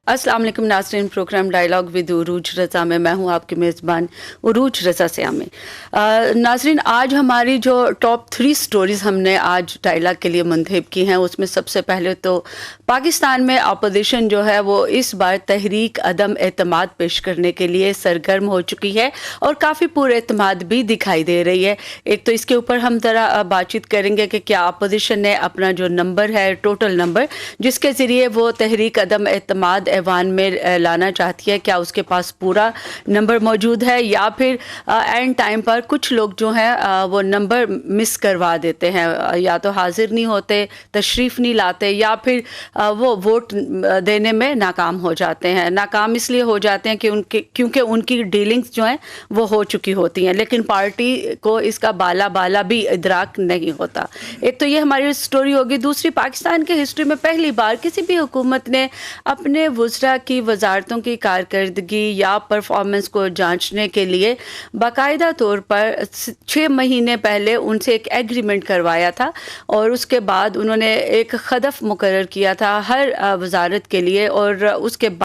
अस्सलाम वालेकुम नाज़रीन, प्रोग्राम डायलॉग विद उरूज रज़ा में मैं हूं आपकी मेज़बान उरूज रज़ा सियामी। नाज़रीन, आज हमारी जो टॉप 3 स्टोरीज़ हमने आज डायलॉग के लिए मुंतखब की हैं, उसमें सबसे पहले तो पाकिस्तान में अपोजिशन जो है वो इस बार तहरीक अदम एतमाद पेश करने के लिए सरगर्म हो चुकी है और काफ़ी पुरएतमाद भी दिखाई दे रही है। एक तो इसके ऊपर हम ज़रा बातचीत करेंगे कि क्या अपोजिशन ने अपना जो नंबर है, टोटल नंबर जिसके ज़रिए वो तहरीक अदम एतमाद ऐवान में लाना चाहती है, क्या उसके पास पूरा नंबर मौजूद है या फिर एंड टाइम पर कुछ लोग जो हैं वो नंबर मिस करवा देते हैं, या तो हाजिर नहीं होते, तशरीफ़ नहीं लाते, या फिर वो वोट देने में नाकाम हो जाते हैं। नाकाम इसलिए हो जाते हैं कि क्योंकि उनकी डीलिंग्स जो हैं वो हो चुकी होती हैं, लेकिन पार्टी को इसका बाला भी इदराक नहीं होता। एक तो ये हमारी स्टोरी होगी। दूसरी, पाकिस्तान के हिस्ट्री में पहली बार किसी भी हुकूमत ने अपने वज़रा की वजारतों की कारकर्दगी या परफॉर्मेंस को जांचने के लिए बाकायदा तौर पर 6 महीने पहले उनसे एक एग्रीमेंट करवाया था और उसके बाद उन्होंने एक खदफ मुकर्रर किया था हर वजारत के लिए, और उसके बाद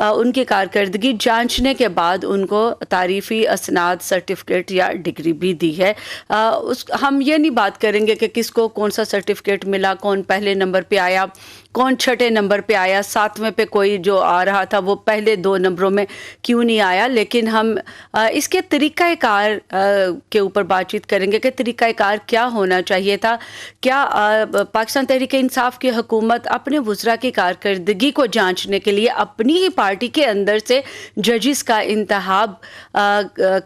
उनकी कारकर्दगी जांचने के बाद उनको तारीफ़ी असनाद, सर्टिफिकेट या डिग्री भी दी है। हम ये नहीं बात करेंगे कि किसको कौन सा सर्टिफिकेट मिला, कौन पहले नंबर पे आया, कौन छठे नंबर पे आया, 7वें पे कोई जो आ रहा था वो पहले 2 नंबरों में क्यों नहीं आया, लेकिन हम इसके तरीक़ाकार के ऊपर बातचीत करेंगे कि तरीक़ाकार क्या होना चाहिए था। क्या पाकिस्तान तहरीक इंसाफ की हुकूमत अपने वज़रा की कारकर्दगी को जांचने के लिए अपनी ही पार्टी के अंदर से जजिस का इंतखाब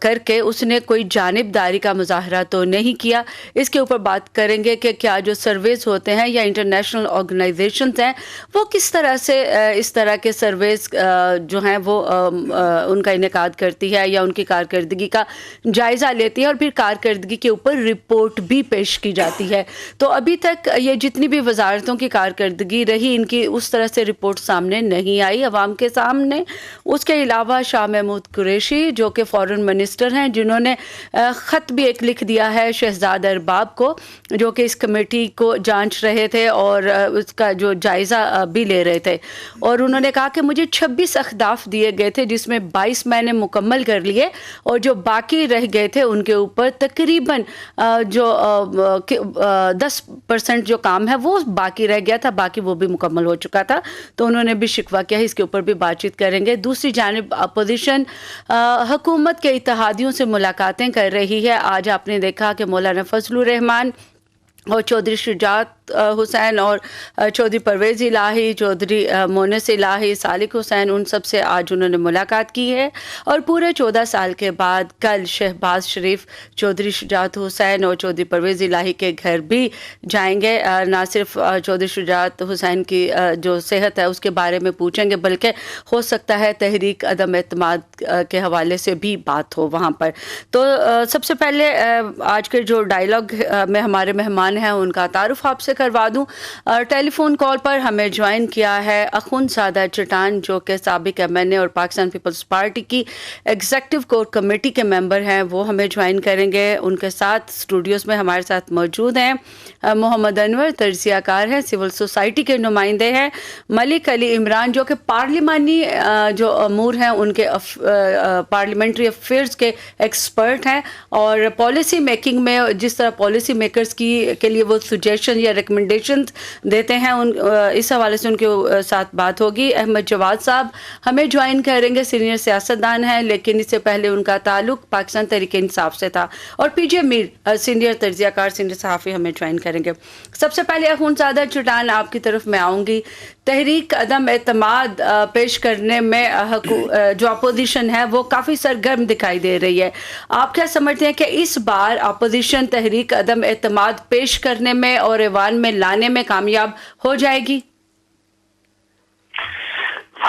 करके उसने कोई जानिबदारी का मुजाहरा तो नहीं किया। इसके ऊपर बात करेंगे कि क्या जो सर्वेज होते हैं या इंटरनेशनल ऑर्गेनाइजेशन हैं वो किस तरह से इस तरह के सर्वेज जो हैं वो उनका इनेकाद करती है या उनकी कारकर्दगी का जायज़ा लेती है और फिर कारकर्दगी के ऊपर रिपोर्ट भी पेश की जाती है। तो अभी तक ये जितनी भी वजारतों की कारकर्दगी रही, इनकी उस तरह से रिपोर्ट सामने नहीं आई अवाम के सामने। उसके अलावा शाह महमूद कुरैशी जो कि फॉरेन मिनिस्टर हैं, जिन्होंने ख़त भी एक लिख दिया है शहजाद अरबाब को, जो कि इस कमेटी को जांच रहे थे और उसका जो जायज़ा भी ले रहे थे, और उन्होंने कहा कि मुझे 26 अहदाफ दिए गए थे जिसमें 22 मैंने मुकम्मल कर लिए और जो बाकी रह गए थे उनके ऊपर तकरीबन जो 10% जो काम है वो बाकी रह गया था, बाकी वो भी मुकम्मल हो चुका था। तो उन्होंने भी शिकवा किया है, इसके ऊपर भी बातचीत करेंगे। दूसरी जानिब अपोजिशन हुकूमत के इत्तेहादियों से मुलाकातें कर रही है। आज आपने देखा कि मौलाना फजलुर रहमान और चौधरी शुजात हुसैन और चौधरी परवेज़ इलाही, चौधरी मोनस इलाही, सालिक हुसैन, उन सब से आज उन्होंने मुलाकात की है। और पूरे 14 साल के बाद कल शहबाज शरीफ चौधरी शुजात हुसैन और चौधरी परवेज़ इलाही के घर भी जाएंगे। ना सिर्फ चौधरी शुजात हुसैन की जो सेहत है उसके बारे में पूछेंगे, बल्कि हो सकता है तहरीक अदम एतमाद के हवाले से भी बात हो वहाँ पर। तो सबसे पहले आज के जो डायलॉग में हमारे मेहमान हैं उनका तारुफ आपसे करवा दूं। टेलीफोन कॉल पर हमें ज्वाइन किया है अखुंदज़ादा चट्टान, जो कि साबिक MNA और पाकिस्तान पीपल्स पार्टी की एग्जीक्यूटिव कोर कमेटी के मेंबर हैं, वो हमें ज्वाइन करेंगे। उनके साथ स्टूडियोज़ में हमारे साथ मौजूद हैं मोहम्मद अनवर, तजियाकार हैं, सिविल सोसाइटी के नुमाइंदे हैं, मलिक अली इमरान जो कि पार्लिमानी जो अमूर हैं उनके पार्लियामेंट्री अफेयर्स के एक्सपर्ट हैं और पॉलिसी मेकिंग में जिस तरह पॉलिसी मेकर्स के लिए वो सजेशन या रिकमेंडेशंस देते हैं, इस हवाले से उनके साथ बात होगी। अहमद जवाद साहब हमें ज्वाइन करेंगे, सीनियर सियासतदान हैं, लेकिन इससे पहले उनका ताल्लुक पाकिस्तान तहरीक इंसाफ से था। और PJ मीर सीनियर तजियाकार, सीनियर सहाफ़ी हमें ज्वाइन करेंगे। सबसे पहले अखुंदज़ादा चट्टान आपकी तरफ मैं आऊँगी। तहरीक अदम एतमाद पेश करने में जो अपोजिशन है वो काफ़ी सरगर्म दिखाई दे रही है। आप क्या समझते हैं कि इस बार अपोजिशन तहरीक अदम एतमाद पेश करने में और ऐवान में लाने में कामयाब हो जाएगी?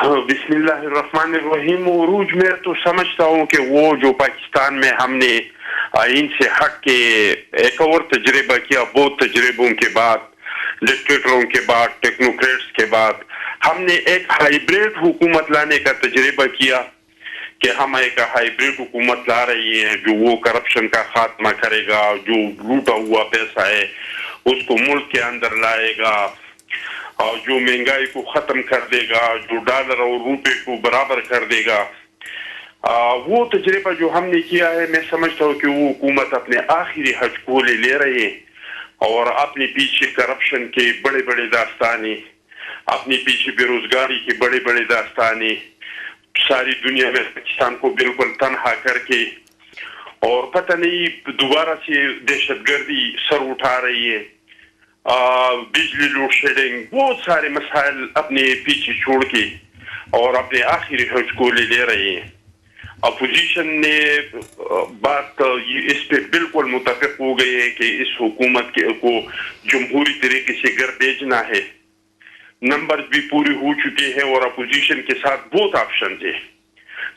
बिस्मिल्लाहिर्रहमानिर्रहीम। उरूज में तो समझता हूँ कि वो जो पाकिस्तान में हमने आइन से हट के एक और तजर्बा किया, बहुत तजर्बों के बाद, डिक्टेटरों के बाद, टेक्नोक्रेट्स के बाद, हमने एक हाइब्रिड हुकूमत लाने का तजर्बा किया कि हम एक हाइब्रिड हुकूमत ला रही है जो वो करप्शन का खात्मा करेगा, जो लूटा हुआ पैसा है उसको मुल्क के अंदर लाएगा, جو महंगाई کو ختم کر دے گا, جو ڈالر اور روپے کو برابر کر دے گا. وہ تجربہ جو ہم نے کیا ہے, میں سمجھتا ہوں کہ وہ حکومت اپنے آخری حج کو لے رہے ہیں, اور اپنے پیچھے کرپشن کے بڑے بڑے داستانے, اپنے پیچھے بے روزگاری کے بڑے بڑے داستانے, ساری دنیا میں پاکستان کو بالکل تنہا کر کے, اور پتہ نہیں دوبارہ سے دہشت گردی سر اٹھا رہی ہے, بجلی لوڈ شیڈنگ, بہت سارے مسائل اپنے پیچھے چھوڑ کے اور اپنے آخری حج کو لے رہے ہیں. اپوزیشن نے بات اس پہ بالکل متفق ہو گئی ہے کہ اس حکومت کو جمہوری طریقے سے گھر بھیجنا ہے. نمبر بھی پورے ہو چکے ہیں اور اپوزیشن کے ساتھ بہت آپشن ہے.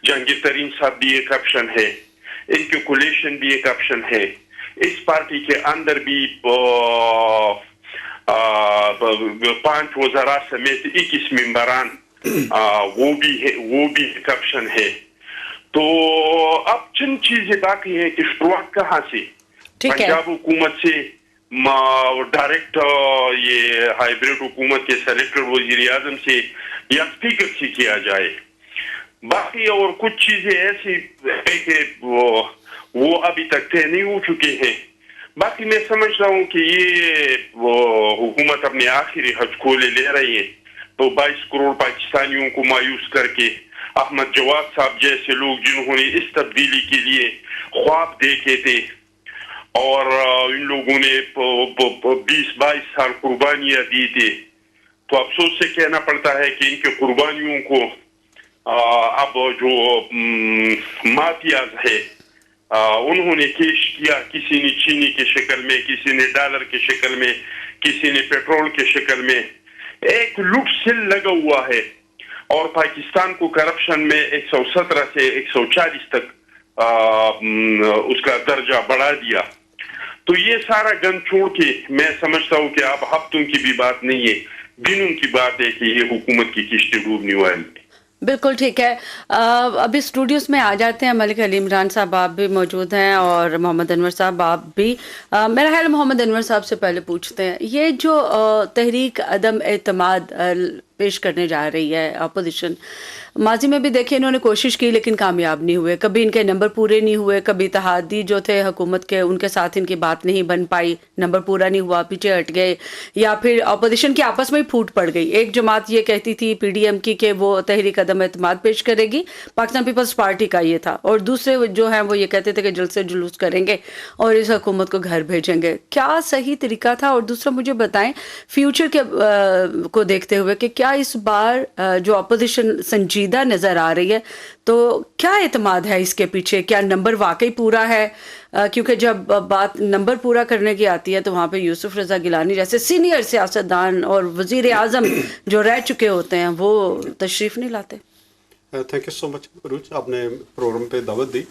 جہانگیر ترین صاحب بھی ایک آپشن ہے, انکیولیشن بھی ایک آپشن ہے. اس پارٹی کے اندر بھی 5 وزراء سمیت 21 ممبران, وہ بھی ایک آپشن ہے. تو اب چند چیزیں باقی ہیں کہ شروعات کہاں سے, پنجاب حکومت سے ڈائریکٹ یہ ہائیبریڈ حکومت کے سلیکٹڈ وزیر اعظم سے یا اسپیکر سے کیا جائے. باقی اور کچھ چیزیں ایسی ہے کہ وہ ابھی تک طے نہیں ہو چکے ہیں. باقی میں سمجھتا ہوں کہ یہ حکومت اپنے آخری حج کو لے رہی ہے, تو 22 کروڑ پاکستانیوں کو مایوس کر کے احمد جواد صاحب جیسے لوگ جنہوں نے اس تبدیلی کے لیے خواب دیکھے تھے, اور ان لوگوں نے 20-22 سال قربانیاں دی تھی, تو افسوس سے کہنا پڑتا ہے کہ ان کے قربانیوں کو اب جو مافیاز ہے انہوں نے کیش کیا. کسی نے چینی کی شکل میں, کسی نے ڈالر کی شکل میں, کسی نے پیٹرول کی شکل میں. ایک لوٹ سل لگا ہوا ہے, اور پاکستان کو کرپشن میں 117 سے 140 تک اس کا درجہ بڑھا دیا. تو یہ سارا گن چھوڑ کے میں سمجھتا ہوں کہ اب ہفتوں کی بھی بات نہیں ہے, دنوں کی بات ہے کہ یہ حکومت کی کشتی ڈوبنے والی ہے. بالکل ٹھیک ہے. ابھی اسٹوڈیوز میں آ جاتے ہیں. ملک علی عمران صاحب آپ بھی موجود ہیں, اور محمد انور صاحب آپ بھی. میرا خیال محمد انور صاحب سے پہلے پوچھتے ہیں, یہ جو تحریک عدم اعتماد پیش کرنے جا رہی ہے اپوزیشن, ماضی میں بھی دیکھیں انہوں نے کوشش کی لیکن کامیاب نہیں ہوئے. کبھی ان کے نمبر پورے نہیں ہوئے, کبھی اتحادی جو تھے حکومت کے ان کے ساتھ ان کی بات نہیں بن پائی, نمبر پورا نہیں ہوا, پیچھے ہٹ گئے, یا پھر اپوزیشن کی آپس میں پھوٹ پڑ گئی. ایک جماعت یہ کہتی تھی پی ڈی ایم کی کہ وہ تحریک عدم اعتماد پیش کرے گی, پاکستان پیپلز پارٹی کا یہ تھا, اور دوسرے جو ہیں وہ یہ کہتے تھے کہ جلد سے جلوس کریں گے اور اس حکومت کو گھر بھیجیں گے. کیا صحیح طریقہ تھا؟ اور دوسرا مجھے بتائیں فیوچر کے کو دیکھتے ہوئے کہ کیا اس بار جو اپوزیشن سنجیدہ نظر آ رہی ہے, تو کیا اعتماد ہے اس کے پیچھے؟ کیا نمبر واقعی پورا ہے؟ کیونکہ جب بات نمبر پورا کرنے کی آتی ہے تو وہاں پہ یوسف رضا گیلانی جیسے سینئر سیاستدان اور وزیر اعظم جو رہ چکے ہوتے ہیں وہ تشریف نہیں لاتے. تھینک یو سو مچ عروج, آپ نے پروگرام پہ دعوت دی.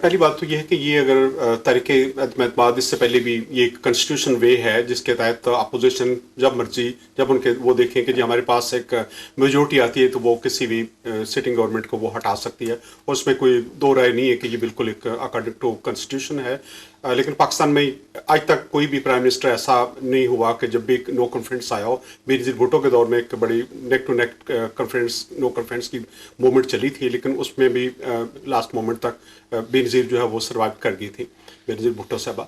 پہلی بات تو یہ ہے کہ یہ اگر تحریک عدم اعتماد اس سے پہلے بھی یہ ایک کنسٹیٹیوشن وے ہے جس کے تحت اپوزیشن جب مرضی جب ان کے وہ دیکھیں کہ جی ہمارے پاس ایک میجورٹی آتی ہے تو وہ کسی بھی سٹنگ گورنمنٹ کو وہ ہٹا سکتی ہے, اور اس میں کوئی دو رائے نہیں ہے کہ یہ بالکل ایک اکارڈنگ ٹو کنسٹیٹیوشن ہے. لیکن پاکستان میں آج تک کوئی بھی پرائم منسٹر ایسا نہیں ہوا کہ جب بھی نو کانفیڈنس آیا ہو. بینظیر بھٹو کے دور میں ایک بڑی neck to neck confidence no confidence کی موومنٹ چلی تھی, لیکن اس میں بھی لاسٹ مومنٹ تک بینظیر جو ہے وہ سروائیو کر گئی تھی, بینظیر بھٹو صاحبہ.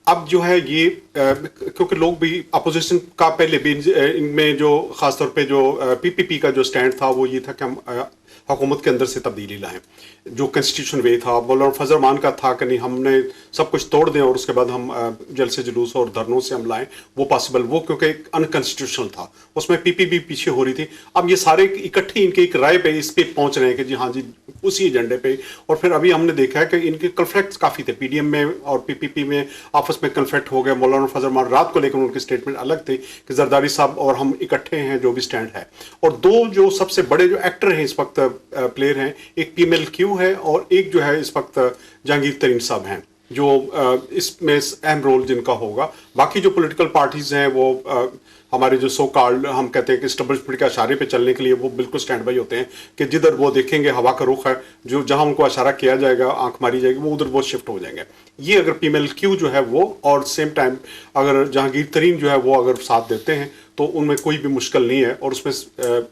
اب جو ہے یہ کیونکہ لوگ بھی اپوزیشن کا پہلے بھی ان میں جو خاص طور پہ جو پی پی پی کا جو سٹینڈ تھا وہ یہ تھا کہ ہم حکومت کے اندر سے تبدیلی لائیں. جو کنسٹیٹیوشن وے تھا مولانا فضل الرحمان کا تھا کہ نہیں ہم نے سب کچھ توڑ دیں اور اس کے بعد ہم جلسے جلوس اور دھرنوں سے ہم لائیں, وہ پاسبل, وہ کیونکہ ایک انکنسٹیٹیوشنل تھا, اس میں پی پی بھی پیچھے ہو رہی تھی. اب یہ سارے اکٹھے ان کے ایک رائے پہ اس پہ پہنچ رہے ہیں کہ جی ہاں جی اسی ایجنڈے پہ. اور پھر ابھی ہم نے دیکھا ہے کہ ان کے کنفلکٹس کافی تھے, پی ڈی ایم میں اور پی پی پی میں آپس میں کنفلکٹ ہو گئے. مولانا فضل الرحمان رات کو لیکن ان کی اسٹیٹمنٹ الگ تھی کہ زرداری صاحب اور ہم اکٹھے ہیں جو بھی سٹینڈ ہے. اور دو جو سب سے بڑے جو ایکٹر ہیں اس وقت پلیئر ہیں, ایک پی ایم ایل کیو ہے اور ایک جو ہے اس وقت جہانگیر ترین صاحب ہیں جو اس میں اہم رول جن کا ہوگا. باقی جو پولیٹیکل پارٹیز ہیں وہ ہمارے جو سو کالڈ ہم کہتے ہیں کہ اسٹیبلشمنٹ کے اشارے پہ چلنے کے لیے وہ بالکل سٹینڈ بائی ہوتے ہیں کہ جدھر وہ دیکھیں گے ہوا کا رخ ہے, جو جہاں ان کو اشارہ کیا جائے گا, آنکھ ماری جائے گی, وہ ادھر وہ شفٹ ہو جائیں گے. یہ اگر پی ایم ایل کیو جو ہے وہ, اور سیم ٹائم اگر جہانگیر ترین جو ہے وہ اگر ساتھ دیتے ہیں तो उनमें कोई भी मुश्किल नहीं है, और उसमें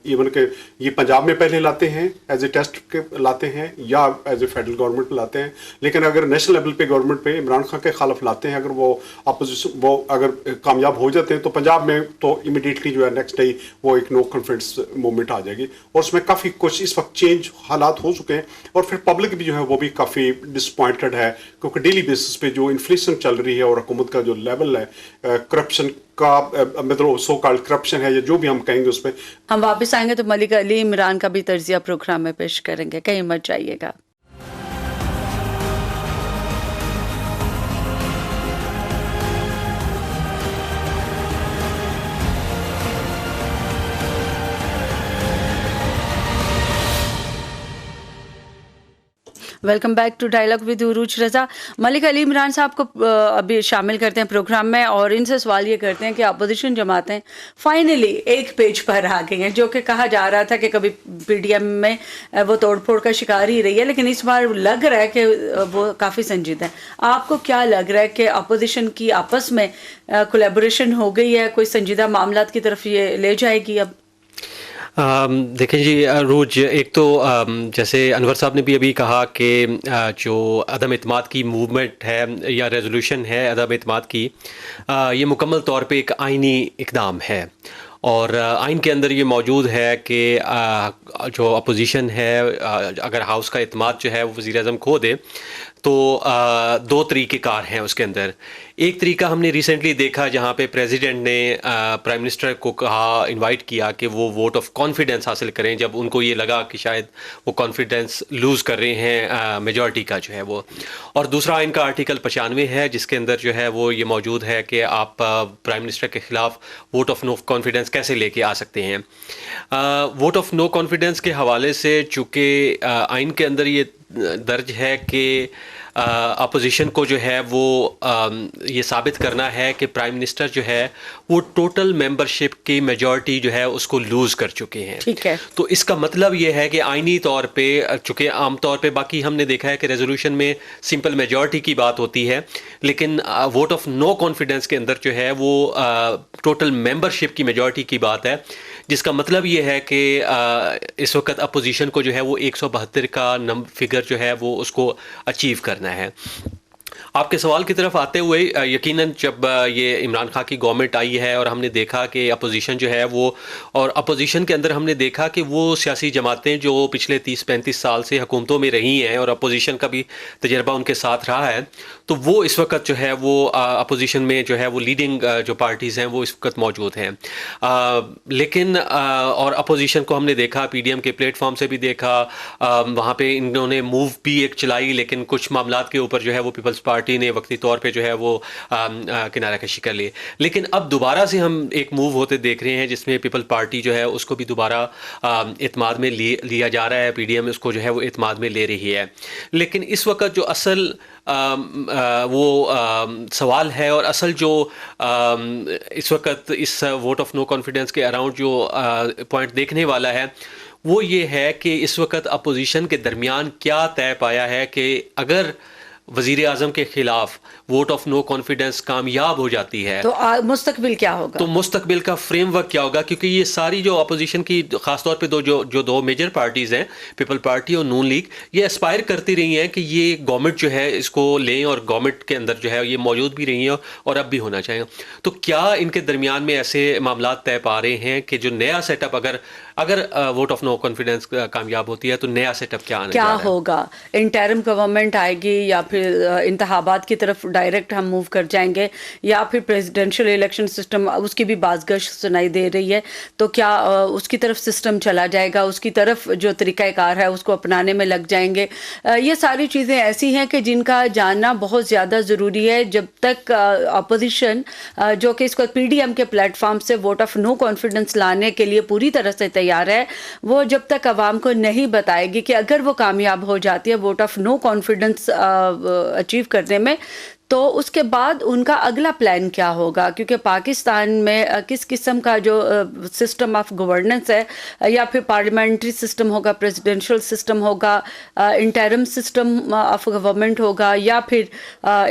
इवन के ये पंजाब में पहले लाते हैं एज ए टेस्ट के लाते हैं या एज ए फेडरल गवर्नमेंट पे लाते हैं, लेकिन अगर नेशनल लेवल पे गवर्नमेंट पे इमरान खान के खिलाफ लाते हैं, अगर वो अपोजिशन वो अगर कामयाब हो जाते हैं तो पंजाब में तो इमीडिएटली जो है नेक्स्ट डे वो एक नो कॉन्फिडेंस मूवमेंट आ जाएगी, और उसमें काफ़ी कुछ इस वक्त चेंज हालात हो चुके हैं, और फिर पब्लिक भी जो है वो भी काफ़ी डिसपॉइंटेड है, क्योंकि डेली बेसिस पे जो इन्फ्लेशन चल रही है और हुकूमत का जो लेवल है करप्शन का, मतलब सो कॉल्ड करप्शन है या जो भी हम कहेंगे उस पर। हम वापस आएंगे तो मलिक अली इमरान का भी तर्जिया प्रोग्राम में पेश करेंगे, कहीं मत जाइएगा। Welcome back to dialogue with Urooj Raza. Malik Ali Imran साहब को अभी शामिल करते हैं प्रोग्राम में, और इनसे सवाल ये करते हैं कि अपोजिशन जमातें फाइनली एक पेज पर आ गई हैं, जो कि कहा जा रहा था कि कभी पीडीएम में वो तोड़फोड़ का शिकार ही रही है, लेकिन इस बार लग रहा है कि वो काफ़ी संजीदा है। आपको क्या लग रहा है कि अपोजिशन की आपस में कोलैबोरेशन हो गई है, कोई संजीदा मामलात की तरफ ये ले जाएगी अब? देखें जी रोज, एक तो जैसे अनवर साहब ने भी अभी कहा कि जो अदम इत्माद की मूवमेंट है या रेजोल्यूशन है अदम इत्माद की, ये मुकम्मल तौर पे एक आइनी इक़दाम है, और आइन के अंदर ये मौजूद है कि जो अपोजिशन है अगर हाउस का इत्माद जो है वो वज़ीर-ए-आज़म खो दे तो दो तरीक़ेकार हैं उसके अंदर। एक तरीका हमने रिसेंटली देखा जहाँ पे प्रेसिडेंट ने प्राइम मिनिस्टर को कहा, इनवाइट किया कि वो वोट ऑफ कॉन्फिडेंस हासिल करें जब उनको ये लगा कि शायद वो कॉन्फिडेंस लूज़ कर रहे हैं मेजॉरिटी का जो है वो। और दूसरा इनका आर्टिकल 95 है जिसके अंदर जो है वो ये मौजूद है कि आप प्राइम मिनिस्टर के ख़िलाफ़ वोट ऑफ नो कॉन्फिडेंस कैसे लेके आ सकते हैं। वोट ऑफ नो कॉन्फिडेंस के हवाले से चूँकि आइन के अंदर ये दर्ज है कि अपोजिशन को जो है वो ये साबित करना है कि प्राइम मिनिस्टर जो है वो टोटल मेंबरशिप की मेजॉरिटी जो है उसको लूज़ कर चुके हैं। ठीक है, तो इसका मतलब ये है कि आइनी तौर पे, चूँकि आम तौर पे बाकी हमने देखा है कि रेजोल्यूशन में सिंपल मेजॉरिटी की बात होती है, लेकिन वोट ऑफ नो कॉन्फिडेंस के अंदर जो है वो टोटल मेंबरशिप की मेजॉरिटी की बात है, जिसका मतलब ये है कि इस वक्त अपोजिशन को जो है वो 172 का फिगर जो है वो उसको अचीव करना है। आपके सवाल की तरफ आते हुए, यकीनन जब ये इमरान खान की गवर्नमेंट आई है और हमने देखा कि अपोजिशन जो है वो, और अपोजिशन के अंदर हमने देखा कि वो सियासी जमातें जो पिछले 30-35 साल से हुकूमतों में रही हैं और अपोजिशन का भी तजर्बा उनके साथ रहा है, तो वो इस वक्त जो है वो अपोजिशन में जो है वो लीडिंग जो पार्टीज़ हैं वो इस वक्त मौजूद हैं। लेकिन और अपोजिशन को हमने देखा पीडीएम के प्लेटफॉर्म से भी देखा, वहाँ पे इन्होंने मूव भी एक चलाई, लेकिन कुछ मामलात के ऊपर जो है वो पीपल्स पार्टी ने वक्ती तौर पे जो है वो किनारा कशी कर ली। लेकिन अब दोबारा से हम एक मूव होते देख रहे हैं जिसमें पीपल पार्टी जो है उसको भी दोबारा इत्माद में लिया जा रहा है, पीडीएम उसको जो है वो इत्माद में ले रही है। लेकिन इस वक्त जो असल सवाल है और असल जो इस वक्त इस वोट ऑफ नो कॉन्फिडेंस के अराउंड जो पॉइंट देखने वाला है वो ये है कि इस वक्त अपोजिशन के दरमियान क्या तय पाया है कि अगर वज़ीर आज़म के खिलाफ वोट ऑफ नो कॉन्फिडेंस कामयाब हो जाती है तो मुस्तकबिल क्या होगा, तो मुस्तकबिल का फ्रेमवर्क क्या होगा, क्योंकि ये सारी जो अपोजिशन की खासतौर पे दो मेजर पार्टीज़ हैं, पीपल पार्टी और नून लीग, ये एस्पायर करती रही हैं कि ये गवर्नमेंट जो है इसको लें और गवर्नमेंट के अंदर जो है ये मौजूद भी रही है और अब भी होना चाहिए। तो क्या इनके दरमियान में ऐसे मामला तय पा रहे हैं कि जो नया सेटअप अगर वोट ऑफ नो कॉन्फिडेंस कामयाब होती है तो नया सेटअप क्या होगा? इंटरिम गवर्नमेंट आएगी या फिर इंतखाबात की तरफ डायरेक्ट हम मूव कर जाएंगे, या फिर प्रेसिडेंशियल इलेक्शन सिस्टम, उसकी भी बाज़गश सुनाई दे रही है, तो क्या उसकी तरफ सिस्टम चला जाएगा, उसकी तरफ जो तरीक़ाकार है उसको अपनाने में लग जाएंगे? ये सारी चीज़ें ऐसी हैं कि जिनका जानना बहुत ज़्यादा ज़रूरी है। जब तक अपोजिशन जो कि इसको पीडीएम के प्लेटफॉर्म से वोट ऑफ नो कॉन्फिडेंस लाने के लिए पूरी तरह से तैयार है, वो जब तक आवाम को नहीं बताएगी कि अगर वो कामयाब हो जाती है vote of no confidence achieve करने में, तो उसके बाद उनका अगला प्लान क्या होगा, क्योंकि पाकिस्तान में किस किस्म का जो सिस्टम ऑफ गवर्नेंस है, या फिर पार्लियामेंट्री सिस्टम होगा, प्रेसिडेंशियल सिस्टम होगा, इंटरिम सिस्टम ऑफ गवर्नमेंट होगा, या फिर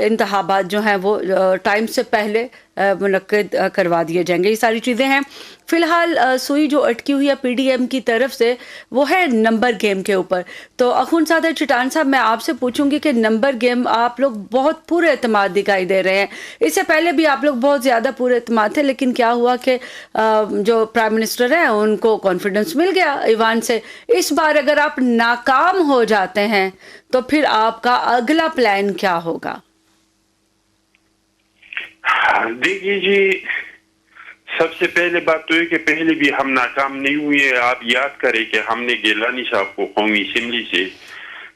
इंतखाबात जो हैं वो टाइम से पहले मुनक्किद करवा दिए जाएंगे। ये सारी चीज़ें हैं। फ़िलहाल सुई जो अटकी हुई है PDM की तरफ से वो है नंबर गेम के ऊपर। तो अखुनज़ादा चट्टान साहब, मैं आपसे पूछूंगी कि नंबर गेम आप लोग बहुत पूरे एतमाद दिखाई दे रहे हैं। इससे पहले भी आप लोग बहुत ज़्यादा पूरे एतमाद थे, लेकिन क्या हुआ कि जो प्राइम मिनिस्टर हैं उनको कॉन्फिडेंस मिल गया ईवान से। इस बार अगर आप नाकाम हो जाते हैं तो फिर आपका अगला प्लान क्या होगा? देखिए जी, सबसे पहले बात तो है कि पहले भी हम नाकाम नहीं हुए। आप याद करें कि हमने गिलानी साहब को कौमी असेंबली से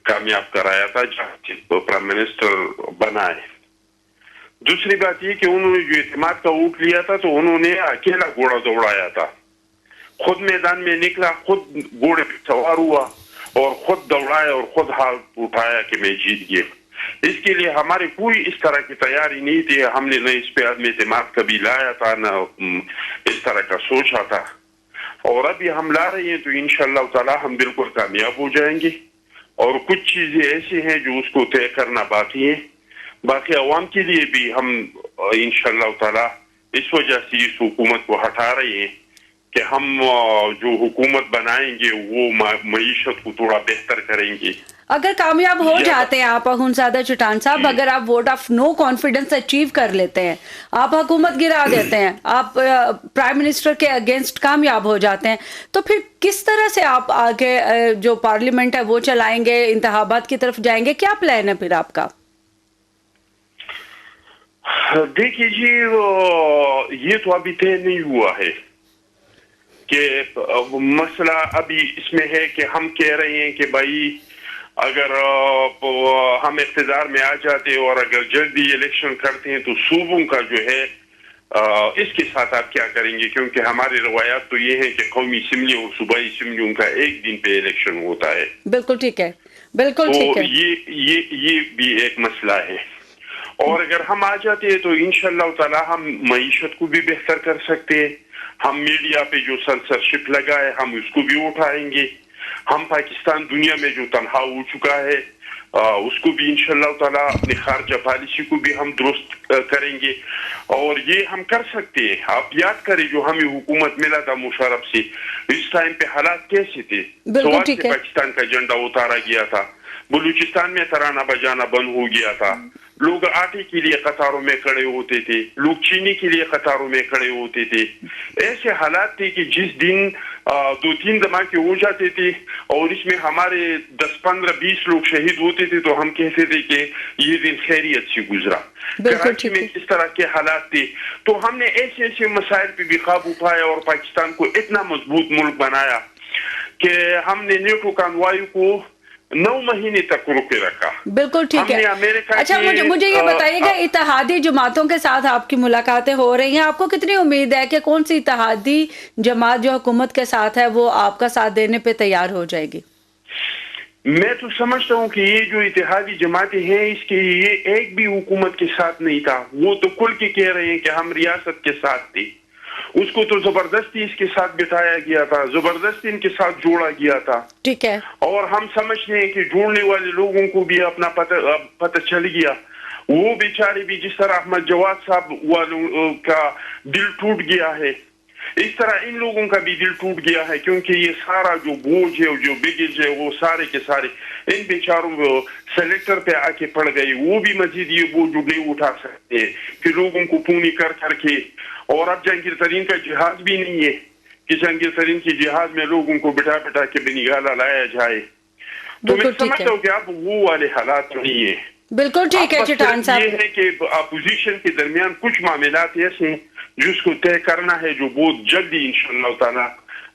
कामयाब कराया था जहाँ प्राइम मिनिस्टर बनाए। दूसरी बात ये कि उन्होंने जो इत्तेमाद का वोट लिया था तो उन्होंने अकेला घोड़ा दौड़ाया था, खुद मैदान में निकला, खुद घोड़े पे सवार हुआ और खुद दौड़ाया और खुद हाथ उठाया कि मैं जीत गया। इसके लिए हमारे कोई इस तरह की तैयारी नहीं थी। हमने न इस पे आदमी एतमाद कभी लाया था, न इस तरह का सोचा था। और अभी हम ला रहे हैं तो इंशाअल्लाह ताला हम बिल्कुल कामयाब हो जाएंगे। और कुछ चीजें ऐसी हैं जो उसको तय करना बाकी है। बाकी अवाम के लिए भी हम इंशाअल्लाह ताला इस वजह से इस हुकूमत को हटा रहे हैं कि हम जो हुकूमत बनाएंगे वो मईशत को थोड़ा बेहतर करेंगे। अगर कामयाब हो जाते हैं आप अखुनज़ादा चट्टान साहब, अगर आप vote of no confidence achieve कर लेते हैं, आप हुकूमत गिरा देते हैं, आप प्राइम मिनिस्टर के अगेंस्ट कामयाब हो जाते हैं, तो फिर किस तरह से आप आगे जो पार्लियामेंट है वो चलाएंगे, इंतखाबात की तरफ जाएंगे? क्या प्लान है फिर आपका? देखिए जी, ये तो अभी तय नहीं हुआ है कि मसला अभी इसमें है कि हम कह रहे हैं कि भाई अगर हम इख्तिदार में आ जाते और अगर जल्दी इलेक्शन करते हैं तो सूबों का जो है इसके साथ आप क्या करेंगे, क्योंकि हमारी रवायात तो ये है कि कौमी असेंबली और सूबाई असेंबलियों का एक दिन पे इलेक्शन होता है। बिल्कुल ठीक है, बिल्कुल ठीक है। ये भी एक मसला है। और अगर हम आ जाते हैं तो इंशाअल्लाह ताला हम मईशत को भी बेहतर कर सकते हैं। हम मीडिया पे जो सेंसरशिप लगा है हम उसको भी उठाएंगे। हम पाकिस्तान दुनिया में जो तनहा हो चुका है उसको भी इंशाअल्लाह ताला अपनी खारजा पॉलिसी को भी हम दुरुस्त करेंगे। और ये हम कर सकते हैं। आप याद करें जो हमें हुकूमत मिला था मुशर्रफ से, इस टाइम पे हालात कैसे थे? सवाल से पाकिस्तान का झंडा उतारा गया था, बलूचिस्तान में तराना बजाना बंद हो गया था, लोग आटे के लिए कतारों में खड़े होते थे, लोग चीनी के लिए कतारों में खड़े होते थे। ऐसे हालात थे कि जिस दिन 2-3 धमाके हो जाते थे और इसमें हमारे 10-15-20 लोग शहीद होते थे तो हम कहते थे कि ये दिन खैरियत से गुजरा। कराची में किस तरह के हालात थे, तो हमने ऐसे ऐसे मसाइल पे भी काबू पाया और पाकिस्तान को इतना मजबूत मुल्क बनाया कि हमने नेटो कानवाई को 9 महीने तक रोके रखा। बिल्कुल ठीक है। अच्छा, मुझे ये बताइएगा, इत्तेहादी जमातों के साथ आपकी मुलाकातें हो रही हैं, आपको कितनी उम्मीद है कि कौन सी इत्तेहादी जमात जो हुकूमत के साथ है वो आपका साथ देने पे तैयार हो जाएगी? मैं तो समझता हूँ कि ये जो इत्तेहादी जमातें हैं इसके ये एक भी हुकूमत के साथ नहीं था। वो तो खुल के कह रहे हैं कि हम रियासत के साथ थे, उसको तो जबरदस्ती इसके साथ बिठाया गया था, जबरदस्ती इनके साथ जोड़ा गया था। ठीक है। और हम समझते हैं कि जोड़ने वाले लोगों को भी अपना पता चल गया। वो बेचारे भी जिस तरह अहमद जवाद साहब वालों का दिल टूट गया है, इस तरह इन लोगों का भी दिल टूट गया है, क्योंकि ये सारा जो बोझ है, जो बिगेज है, वो सारे के सारे इन बेचारों सेलेक्टर पे आके पड़ गए। वो भी मजीद ये बोझ नहीं उठा सकते कि लोगों को पूनी कर करके। और अब जहांगीर तरीन का जिहाज भी नहीं है कि जहांगीर तरीन के जिहाज में लोगों को बिठा बिठा के बेनिगाला लाया जाए। तो मैं समझता हूँ कि अब वो वाले हालात नहीं है। बिल्कुल ठीक है चट्टान साहब। ये है कि अपोजिशन के दरमियान कुछ मामलात ऐसे जिसको तय करना है जो बहुत जल्दी इंशाअल्लाह ताला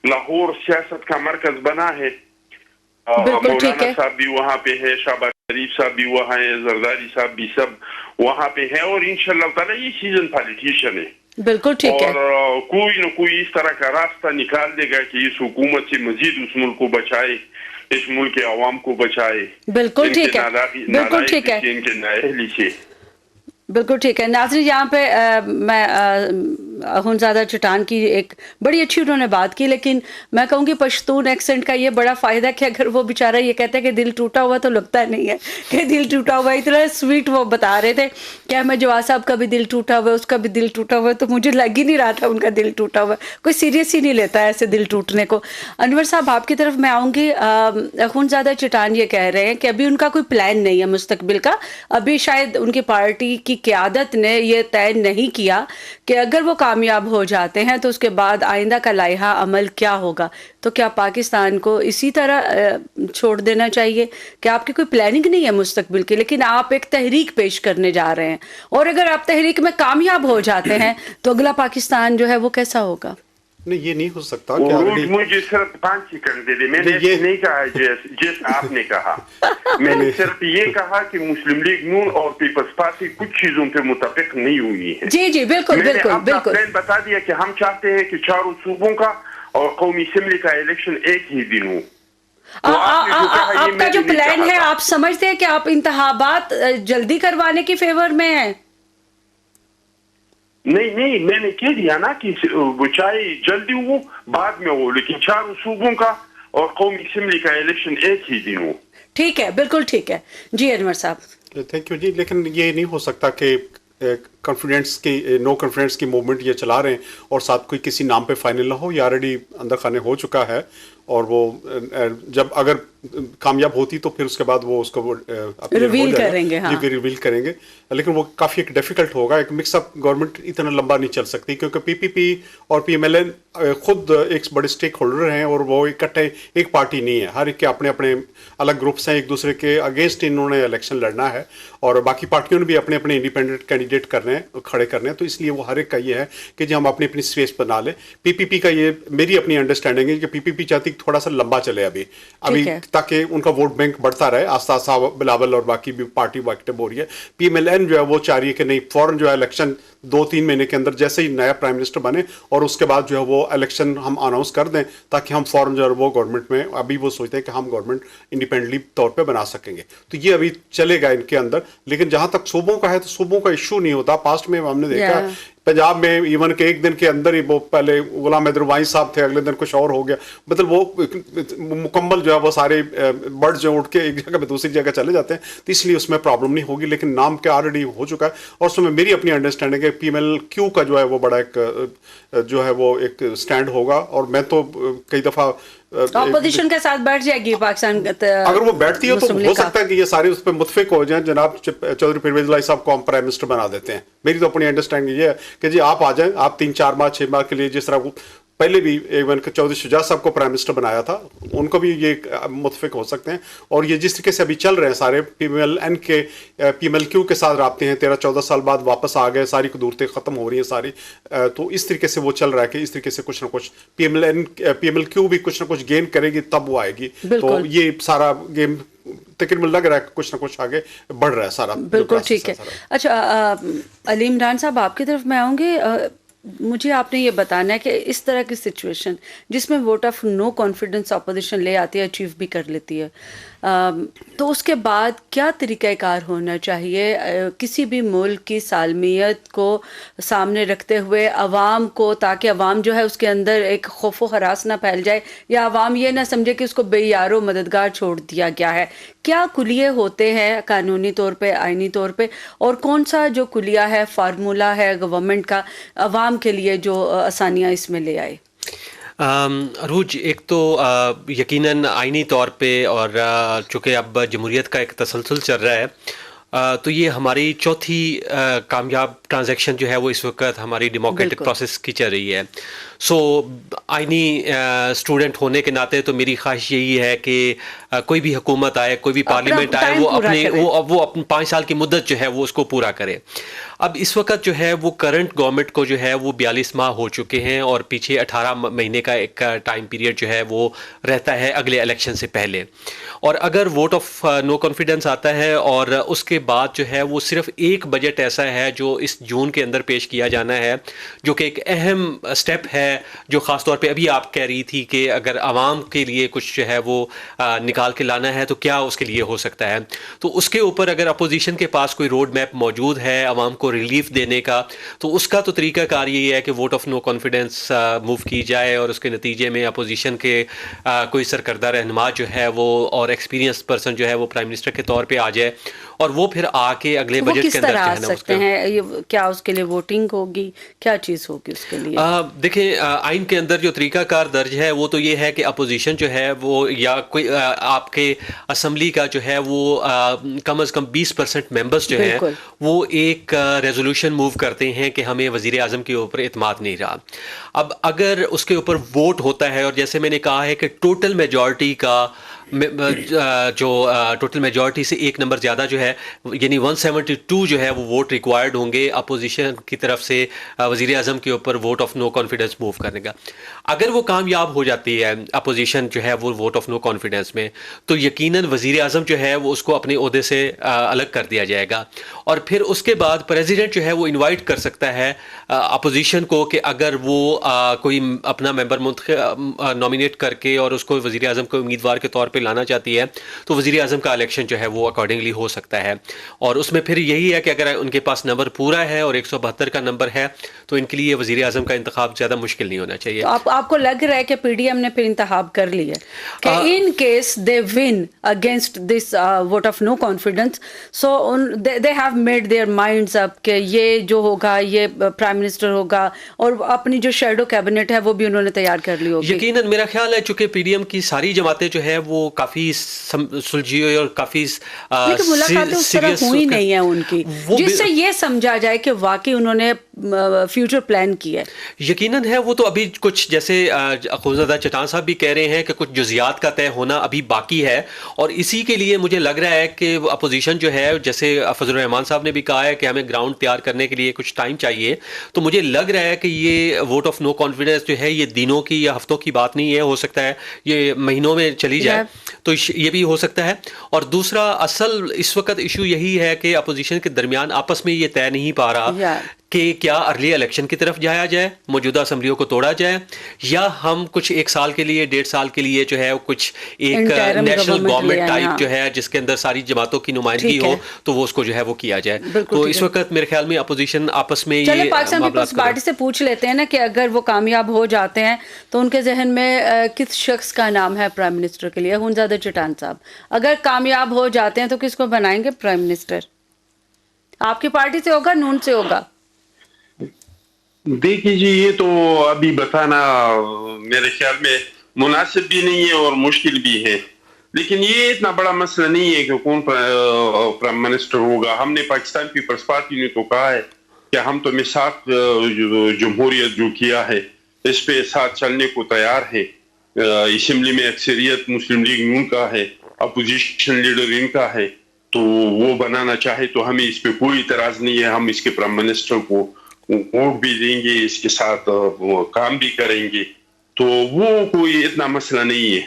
लाहौर सियासत का मरकज बना है। मौलाना साहब भी वहाँ पे है, शहबाज शरीफ साहब भी वहाँ है, जरदारी साहब भी सब वहाँ पे है और इंशाअल्लाह ताला ये सीजन पॉलिटिशियन है। बिल्कुल ठीक है। और कोई न कोई इस तरह का रास्ता निकाल देगा कि इस हुकूमत से मजीद उस मुल्क को बचाए, इस मुल्क के अवाम को बचाए। बिल्कुल ठीक है, बिल्कुल ठीक है। इनके नाअहली से। बिल्कुल ठीक है नाज़रीन। यहाँ पे मैं हुनज़ादा चट्टान की एक बड़ी अच्छी उन्होंने बात की, लेकिन मैं कहूँगी पश्तून एक्सेंट का ये बड़ा फ़ायदा कि अगर वो बेचारा ये कहते हैं कि दिल टूटा हुआ तो लगता नहीं है कि दिल टूटा हुआ। इतना स्वीट वो बता रहे थे कि अहमद जवाद साहब का भी दिल टूटा हुआ है, उसका भी दिल टूटा हुआ है, तो मुझे लग ही नहीं रहा था उनका दिल टूटा हुआ है। कोई सीरियस ही नहीं लेता है ऐसे दिल टूटने को। अनवर साहब आपकी तरफ मैं आऊँगी। हुनज़ादा चट्टान ये कह रहे हैं कि अभी उनका कोई प्लान नहीं है मुस्तकबिल का, अभी शायद उनकी पार्टी की क़यादत ने ये तय नहीं किया कि अगर वो कामयाब हो जाते हैं तो उसके बाद आइंदा का लाइहा अमल क्या होगा। तो क्या पाकिस्तान को इसी तरह छोड़ देना चाहिए कि आपकी कोई प्लानिंग नहीं है मुस्तकबिल की, लेकिन आप एक तहरीक पेश करने जा रहे हैं, और अगर आप तहरीक में कामयाब हो जाते हैं तो अगला पाकिस्तान जो है वो कैसा होगा? नहीं, ये नहीं हो सकता वो कि रूज मुझे सिर्फ 5 सेकंड दे दे। मैंने ये नहीं कहा जैसे आपने कहा। मैंने सिर्फ ये कहा कि मुस्लिम लीग नून और पीपल्स पार्टी कुछ चीजों पे मुतफिक नहीं हुई है। जी जी बिल्कुल मैंने बिल्कुल अपना बिल्कुल प्लान बता दिया कि हम चाहते हैं कि चारों सूबों का और कौमी असेंबली का इलेक्शन एक ही दिन हो। तो आपने जो कहा, ये आपका मैंने जो नहीं प्लान कहा है, था। आप समझते हैं कि आप इंतखाबात जल्दी करवाने की फेवर में हैं? नहीं, मैंने कह दिया ना कि वो चाहे जल्दी हो बाद में हो, लेकिन चारों सूबों का और कौमी असेंबली का इलेक्शन एक ही दिन हो। ठीक है, बिल्कुल ठीक है जी अनवर साहब। थैंक यू जी। लेकिन ये नहीं हो सकता कि कॉन्फिडेंस की नो कॉन्फिडेंस की मूवमेंट ये चला रहे हैं और साथ कोई किसी नाम पे फाइनल ना हो। ये ऑलरेडी अंदर खाने हो चुका है, और वो जब अगर कामयाब होती तो फिर उसके बाद वो उसको रिवील करेंगे। हाँ, जी रिवील करेंगे, लेकिन वो काफ़ी एक डिफिकल्ट होगा। एक मिक्सअप गवर्नमेंट इतना लंबा नहीं चल सकती, क्योंकि पीपीपी और पीएमएलएन खुद एक बड़े स्टेक होल्डर हैं, और वो इकट्ठे एक पार्टी नहीं है। हर एक के अपने अपने अलग ग्रुप्स हैं, एक दूसरे के अगेंस्ट इन्होंने इलेक्शन लड़ना है, और बाकी पार्टियों ने भी अपने अपने इंडिपेंडेंट कैंडिडेट करने हैं, खड़े करने हैं। तो इसलिए वो हर एक का ये है कि जी हम अपनी अपनी स्पेस बना लें। पीपीपी का ये मेरी अपनी अंडरस्टैंडिंग है कि पीपीपी चाहती थोड़ा सा लंबा चले अभी ताकि उनका वोट बैंक बढ़ता रहे। आस्ता आस्ता बिलावल और बाकी भी पार्टी एक्टिव हो रही है। पीएमएलएन जो है वो चाह रही है कि नहीं, फौरन जो है इलेक्शन 2-3 महीने के अंदर जैसे ही नया प्राइम मिनिस्टर बने और उसके बाद जो है वो इलेक्शन हम अनाउंस कर दें, ताकि हम फौरन जो है वो गवर्नमेंट में, अभी वो सोचते हैं कि हम गवर्नमेंट इंडिपेंडेंटली तौर पे बना सकेंगे। तो ये अभी चलेगा इनके अंदर। लेकिन जहां तक सूबों का है तो सूबों का इशू नहीं होता। पास्ट में हमने देखा पंजाब में इवन के एक दिन के अंदर ही वो पहले गुलाम हैदर वाई साहब थे, अगले दिन कुछ और हो गया। मतलब वो मुकम्मल जो है वो सारे बर्ड जो उठ के एक जगह पे दूसरी जगह चले जाते हैं, तो इसलिए उसमें प्रॉब्लम नहीं होगी। लेकिन नाम के ऑलरेडी हो चुका है, और उसमें मेरी अपनी अंडरस्टैंडिंग है पीएमएलक्यू का जो है वो बड़ा एक जो है वो एक स्टैंड होगा। और मैं तो कई दफा ऑपोजिशन के साथ बैठ जाएगी पाकिस्तान। अगर वो बैठती है तो हो सकता है कि ये सारे उस पर मुतफिक हो जाएं, जनाब चौधरी परवेज इलाही साहब को हम प्राइम मिनिस्टर बना देते हैं। मेरी तो अपनी अंडरस्टैंडिंग ये है कि जी आप आ जाएं, आप 3-4 माह 6 माह के लिए, जिस तरह पहले भी इवन चौधरी शुजा साहब को प्राइम मिनिस्टर बनाया था, उनको भी ये मुतफिक हो सकते हैं। और ये जिस तरीके से अभी चल रहे हैं सारे पीएमएलएन के पीएमएलक्यू के साथ राब्ते हैं, 13-14 साल बाद वापस आ गए, सारी कदूरतें खत्म हो रही हैं सारी। तो इस तरीके से वो चल रहा है कि इस तरीके से कुछ ना कुछ पीएमएलक्यू भी कुछ ना कुछ गेन करेगी, तब वो आएगी। तो ये सारा गेम तकरीबन लग रहा है कुछ ना कुछ आगे बढ़ रहा है सारा। बिल्कुल ठीक है। अच्छा अली इमरान साहब आपकी तरफ मैं आऊँगी। मुझे आपने ये बताना है कि इस तरह की सिचुएशन जिसमें vote of no confidence opposition ले आती है, अचीव भी कर लेती है, तो उसके बाद क्या तरीक़ाकार होना चाहिए किसी भी मुल्क की सालमियत को सामने रखते हुए अवाम को, ताकि अवाम जो है उसके अंदर एक खौफ व हरास ना फैल जाए, या अवाम ये ना समझे कि उसको बेयारो मददगार छोड़ दिया गया है। क्या कुलिये होते हैं कानूनी तौर पे, आइनी तौर पे, और कौन सा जो कुलिया है, फार्मूला है गवर्नमेंट का अवाम के लिए जो आसानियाँ इसमें ले आए? अरूज, एक तो यकीनन आइनी तौर पे, और चूँकि अब जमहूरियत का एक तसलसल चल रहा है, तो ये हमारी चौथी कामयाब ट्रांजैक्शन जो है वो इस वक्त हमारी डेमोक्रेटिक प्रोसेस की चल रही है। सो आइनी स्टूडेंट होने के नाते तो मेरी ख्वाहिश यही है कि कोई भी हुकूमत आए, कोई भी पार्लियामेंट आए, वो अपनी 5 साल की मुद्दत जो है वो उसको पूरा करे। अब इस वक्त जो है वो करंट गवर्नमेंट को जो है वो 42 माह हो चुके हैं, और पीछे 18 महीने का एक टाइम पीरियड जो है वो रहता है अगले इलेक्शन से पहले। और अगर वोट ऑफ नो कॉन्फिडेंस आता है और उसके बाद जो है वो सिर्फ एक बजट ऐसा है जो इस جون کے اندر پیش کیا جانا ہے، جو کہ ایک اہم سٹیپ ہے، جو خاص طور پہ ابھی آپ کہہ رہی تھی کہ اگر عوام کے لیے کچھ جو ہے وہ نکال کے لانا ہے تو کیا اس کے لیے ہو سکتا ہے. تو اس کے اوپر اگر اپوزیشن کے پاس کوئی روڈ میپ موجود ہے عوام کو ریلیف دینے کا، تو اس کا تو طریقہ کار یہی ہے کہ vote of no confidence move کی جائے، اور اس کے نتیجے میں اپوزیشن کے کوئی سرکردہ رہنما جو ہے وہ اور ایکسپیرینس پرسن جو ہے وہ پرائم منسٹر کے طور پہ آ جائے، اور وہ پھر آ کے اگلے وہ بجٹ کس کے اندر طرح جو آ ہے نا سکتے ہیں؟ کیا اس کے لیے ووٹنگ ہوگی؟ کیا چیز ہوگی اس کے لیے؟ دیکھیں آئین کے اندر جو طریقہ کار درج ہے وہ تو یہ ہے کہ اپوزیشن جو ہے وہ یا کوئی آپ کے اسمبلی کا جو ہے وہ کم از کم 20% ممبرس جو ہیں وہ ایک ریزولوشن موو کرتے ہیں کہ ہمیں وزیر اعظم کے اوپر اعتماد نہیں رہا. اب اگر اس کے اوپر ووٹ ہوتا ہے، اور جیسے میں نے کہا ہے کہ ٹوٹل میجورٹی کا جو ٹوٹل میجورٹی سے ایک نمبر زیادہ جو ہے، یعنی 172 جو ہے وہ ووٹ ریکوائرڈ ہوں گے اپوزیشن کی طرف سے وزیر اعظم کے اوپر vote of no confidence move کرنے کا. اگر وہ کامیاب ہو جاتی ہے اپوزیشن جو ہے وہ ووٹ آف نو کانفیڈنس میں، تو یقیناً وزیر اعظم جو ہے وہ اس کو اپنے عہدے سے الگ کر دیا جائے گا، اور پھر اس کے بعد پریزیڈنٹ جو ہے وہ انوائٹ کر سکتا ہے اپوزیشن کو کہ اگر وہ کوئی اپنا ممبر نامینیٹ کر کے اور اس کو وزیر اعظم کو امیدوار کے طور پہ لانا چاہتی ہے، تو وزیر اعظم کا الیکشن جو ہے وہ اکارڈنگلی ہو سکتا ہے. اور اس میں پھر یہی ہے کہ اگر ان کے پاس نمبر پورا ہے اور 172 کا نمبر ہے تو ان کے لیے وزیر اعظم کا انتخاب زیادہ مشکل نہیں ہونا چاہیے. آپ کو لگ رہا ہے کہ پی ڈی ایم نے پھر انتخاب کر لی ہے کہ in case they won against this vote of no confidence, so they have made their minds up کہ یہ جو ہوگا یہ پرائم منسٹر ہوگا، اور اپنی جو شیڈو کیبنٹ ہے وہ بھی انہوں نے تیار کر لی ہوگی. یقیناً میرا خیال ہے چونکہ پی ڈی ایم کی ساری جماعتیں جو ہے وہ کافی سلجھی ہوئی اور کافی لیکن ملاقاتیں اس طرح ہوئی نہیں ہیں ان کی جس سے یہ سمجھا جائے کہ واقعی انہوں نے فیوچر پلان کی ہے. یقیناً ہے، وہ تو ابھی کچھ جیسے خوفزدہ چٹان صاحب بھی کہہ رہے ہیں کہ کچھ جزیات کا طے ہونا ابھی باقی ہے، اور اسی کے لیے مجھے لگ رہا ہے کہ اپوزیشن جو ہے، جیسے فضل الرحمان صاحب نے بھی کہا ہے کہ ہمیں گراؤنڈ تیار کرنے کے لیے کچھ ٹائم چاہیے، تو مجھے لگ رہا ہے کہ یہ ووٹ آف نو کانفیڈنس جو ہے یہ دنوں کی یا ہفتوں کی بات نہیں ہے، ہو سکتا ہے یہ مہینوں میں چلی جائے، تو یہ بھی ہو سکتا ہے. اور دوسرا اصل اس وقت ایشو یہی ہے کہ اپوزیشن کے درمیان آپس میں یہ طے نہیں پا رہا کہ کیا ارلی الیکشن کی طرف جایا جائے، موجودہ اسمبلیوں کو توڑا جائے، یا ہم کچھ 1 سال کے لیے 1.5 سال کے لیے جو ہے کچھ ایک نیشنل گورنمنٹ ٹائپ جو ہے جس کے اندر ساری جماعتوں کی نمائندگی ہو، تو وہ اس کو جو ہے وہ کیا جائے. تو اس وقت میرے خیال میں اپوزیشن آپس میں چلے پاکستان پیپلز پارٹی سے پوچھ لیتے ہیں نا کہ اگر وہ کامیاب ہو جاتے ہیں تو ان کے ذہن میں کس شخص کا نام ہے پرائم منسٹر کے لیے؟ خونزادہ چٹان صاحب اگر کامیاب ہو جاتے ہیں تو کس کو بنائیں گے پرائم منسٹر؟ آپ کی پارٹی سے ہوگا، نون سے ہوگا؟ دیکھیے جی، یہ تو ابھی بتانا میرے خیال میں مناسب بھی نہیں ہے اور مشکل بھی ہے، لیکن یہ اتنا بڑا مسئلہ نہیں ہے کہ کون پرائم منسٹر ہوگا. ہم نے پاکستان پیپلز پارٹی نے تو کہا ہے کہ ہم تو میثاق جمہوریت جو کیا ہے اس پہ ساتھ چلنے کو تیار ہے. اسمبلی میں اکثریت مسلم لیگ نون کا ہے، اپوزیشن لیڈر ان کا ہے، تو وہ بنانا چاہے تو ہمیں اس پہ کوئی اعتراض نہیں ہے. ہم اس کے پرائم منسٹر کو ووٹ بھی دیں گے، اس کے ساتھ کام بھی کریں گے، تو وہ کوئی اتنا مسئلہ نہیں ہے.